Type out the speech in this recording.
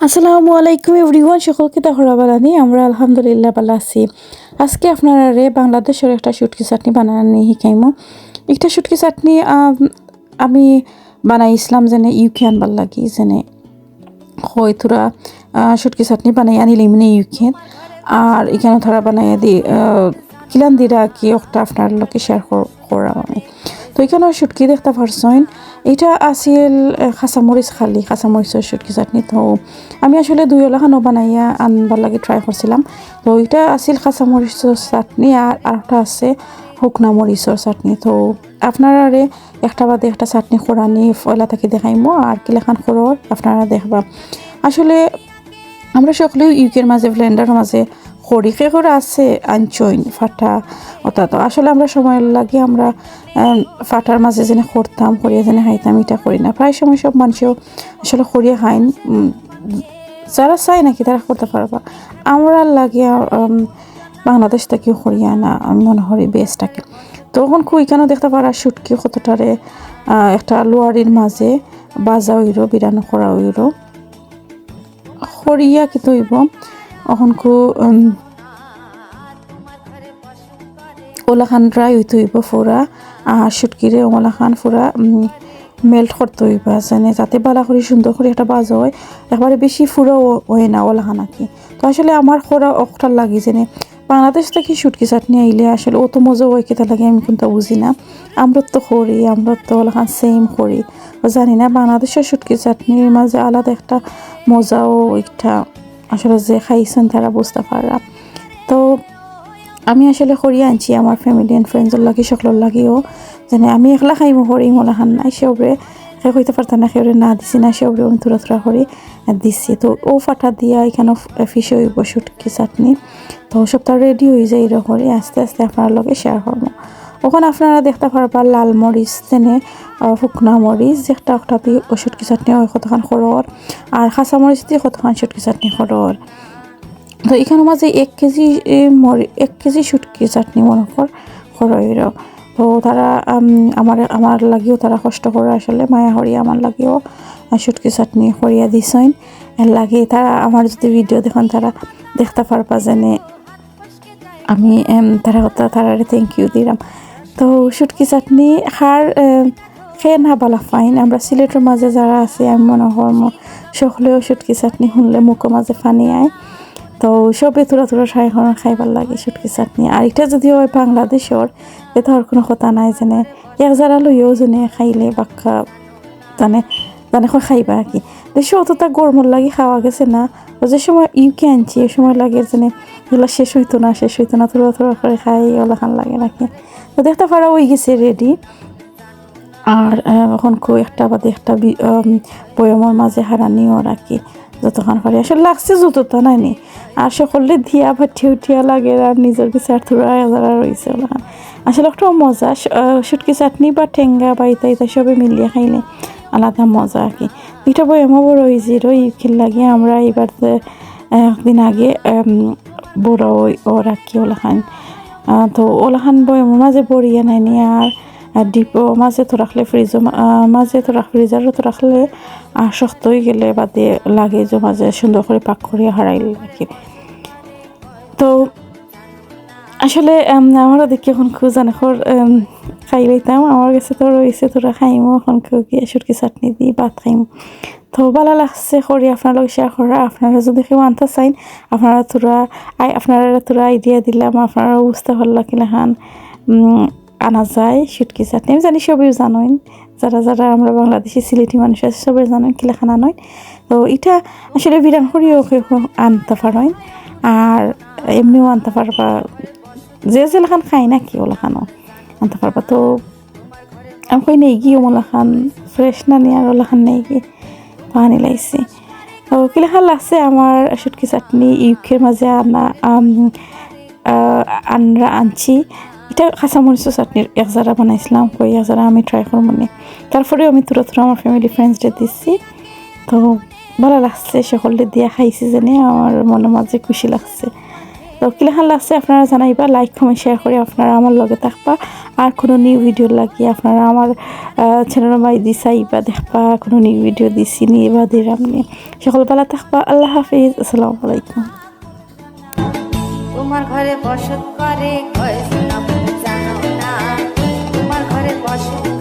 আসসালামু আলাইকুম এভরিওয়ান, সকলকে তাহরাবালানি আমরা আলহামদুলিল্লাহ ভালো আছি। আজকে আপনারা বাংলাদেশের একটা শুটকি চাটনি বানানি শিকাইমো। একটা শুটকি চাটনি আমি বানাইছিলাম যেনে ইউকে আনবার লাগি যেনে হয় তোরা শুটকি চাটনি বানাই আনিলে মানে ইউকে আর এখানে ধরা বানাই দি কিলান দিরা কি একটা আপনার লোকে শেয়ার করা আমি। তো এখানে শুটকি দেখতে পারছেন এটা আসিল খাঁচামরিচের শুটকি চাটনি। তো আমি আসলে দুইওলাখানো বানাইয়া আনবার লাগে ট্রাই করছিলাম। তো এটা আসিল খাঁচামরিচের চাটনি আর একটা আছে শুকনা মরিচের চাটনি। তো আপনারা একটা বাদে একটা চাটনি খোরানি ফয়লা থাকি দেখাইমো আর কিলাখান খোরর আপনারা দেখবা। আসলে আমরা সকলেও ইউকের মাঝে ব্লেন্ডারের মাঝে খড়ি করে আছে আনচইন ফাটা ওটা। তো আসলে আমরা সময় লাগে আমরা ফাটার মাঝে যেন খড়তাম খড়িয়ে যেন খাইতাম, এটা করি না। প্রায় সময় সব মানুষও আসলে খড়িয়ে খাইন, যারা চাই নাকি তারা করতে পারবা। আমরা লাগে বাংলাদেশ থেকে খড়িয়ে আনা আমি মনে করি বেস্টটাকে। তখন ওইখানেও দেখতে পারা শুটকি কতটারে একটা লোয়ারির মাঝে বাজা হইরো বিরানো করা হইরো খড়িয়া কি তৈব এখন ওলাখান ড্রাই হইতে হইব ফুরা আর শুটকিরে ওলাখান ফুরা মেল্ট করতে হইবা যেনে যাতে বালা করে সুন্দর করে একটা বাজা হয়, একবারে বেশি ফুরাও হয় না ওলাখান আর কি। তো আসলে আমার খোরা অকটার লাগি যেনে বাংলাদেশ থেকে শুটকি চাটনি আইলে আসলে অত মজা হয় কেটা লাগে আমি কিন্তু বুঝি না। আমরা তো খড়ি আমরা তো ওলাখান সেম খড়ি জানি না। বাংলাদেশের শুটকি চাটনির মাঝে আলাদা একটা মজাও একটা আসলে যে খাইছেন তারা বুঝতে পারা। তো আমি আসলে খড়িয়ে আনছি আমার ফ্যামিলি অ্যান্ড ফ্রেন্ডসের লাগে সকলের লাগেও যেন আমি একলা খাইমো খড়ি মোলাখান নাই সেবরে হইতে পারতাম না, সেবরে না দিছি না সেবরে আমি থোড়া করে দিচ্ছি। তো ও ফাটা দিয়া এখানে ফিশ হইব শুটকি চাটনি। তো সবটা রেডি হয়ে যায় এরকম আস্তে আস্তে আপনার লগে শেয়ার করবো। ওখানে আপনারা দেখতে পারবা লাল মরিচ যেনে শুকনা মরিচ যেটা একটা দিয়ে শুটকি চাটনি হয় কতখান খরর আর খাঁচা মরিচ দিয়ে কতখান শুটকি চাটনি খরর। তো এখানে মাঝে 1 কেজি শুটকি চাটনি মনে খরইর। তো তারা আমার লাগেও তারা কষ্ট করে আসলে মায়া হরিয়া আমার লাগেও শুটকি চাটনি করিয়া দিছেন লাগে। তারা আমার যদি ভিডিও দেখেন তারা দেখতে পারবা যেনে আমি তারা থ্যাংক ইউ দিলাম। তো শুটকি চাটনি খেয়ে না বালা ফাইন আমরা সিলেটের মাঝে যারা আছে আমি মনে হয় সকলেও শুটকি চাটনি শুনলে মুখের মাঝে ফানি আয়। তো সবে থোড়া খাইবার লাগে শুটকি চাটনি। আর এটা যদি হয় বাংলাদেশের এটা আর কোনো কথা নাই যেনে এক যারা লইও যেনে খাইলে বাক্কা জানে খাইবা আর কি। দেশে অতটা গরমের লাগে খাওয়া গেছে না। যে সময় ইউকে আনছি এ সময় লাগে যেনে এগুলো শেষ হইতো না থোড়া করে খাই ওলাখান লাগে নাকি। তো দেখতে পারা হয়ে গেছে রেডি। আর এখন একটা বাদে একটা বয়মের মাঝে হারানিও রাখি যতক্ষণ পারি আসলে লাগছে যতটা নাইনি। আর সকলে দিয়া ভাটি উঠিয়া লাগে আর নিজের কাছে আর থোড়া যারা রয়েছে ওলাখান আসলে একটা মজা। শুটকি চাটনি বা ঠেঙ্গা বা ইতা সবে মিলিয়ে খাইলে আলাদা মজা আর কি। এটা বয়মও বড় হয়েছে ইউকের লাগে আমরা এবার একদিন আগে বড় ও রাখি ওলাখান। তো ওলাখান বয়মের মাঝে বড়িয়া নাইনি আর ডিপো মাঝে তো রাখলে ফ্রিজারও তো রাখলে আর শক্ত হয়ে গেলে বাদে লাগে যে মাঝে সুন্দর করে পাক করিয়া হারাইলে রাখি। তো আসলে আমারও দেখি এখন খুব জানে খাই লইতাম আমার কাছে তো রয়েছে তোরা খাইমো এখন গিয়ে শুটকি চাটনি দিই ভাত খাইম। তো ভালো লাগছে করি আপনার লোক শেয়ার করা। আপনারা যদি কেউ আনতে চাইন আপনারা তোরা আইডিয়া দিলাম আপনারা বুঝতে পারলো কিলাখান আনা যায় শুটকি চাটনি। আমি জানি সবই জানেন, যারা আমরা বাংলাদেশি সিলেটি মানুষ আছে সবাই জানেন কিলাখান আনয়। তো এটা আসলে বিরান করিও আনতে পারেন আর এমনিও আনতে পারবা, যে যেলাখান খাই না কি ওলাখানও আনতে পারবা। তো আমি কই নেই গিয়ে ওলাখান ফ্রেশ না নিয়ে আর ওলাখান নেই গিয়ে পানি লাইছি। তো কিলাখান লাগছে আমার শুটকি চাটনি ইউকের মাঝে আমরা আনছি। এটা খাঁচা মরিচের চাটনির এক যারা বানাইছিলাম কই এক যারা আমি ট্রাই করবো নি। তারপরেও আমি থোড়া আমার ফ্যামিলি ফ্রেন্ডসদের দিচ্ছি। তো ভালো লাগছে সকলে দিয়া খাইছি জানি আমার মনের মাঝে খুশি লাগছে। তো কিলাখান লাগছে আপনারা জানাইবা, লাইক কমেন্ট শেয়ার করে আপনারা আমার লগে থাকবা। আর কোনো নিউ ভিডিও লাগিয়ে আপনারা আমার চ্যানেলের মাঝে চাইবা দেখবা কোনো নিউ ভিডিও দিছি নি বা দিলাম নি। সকল ভালো থাকবা, আল্লাহ হাফিজ, আসসালামু আলাইকুম। তোমার ঘরে বসত করে জানো না, তোমার ঘরে বসত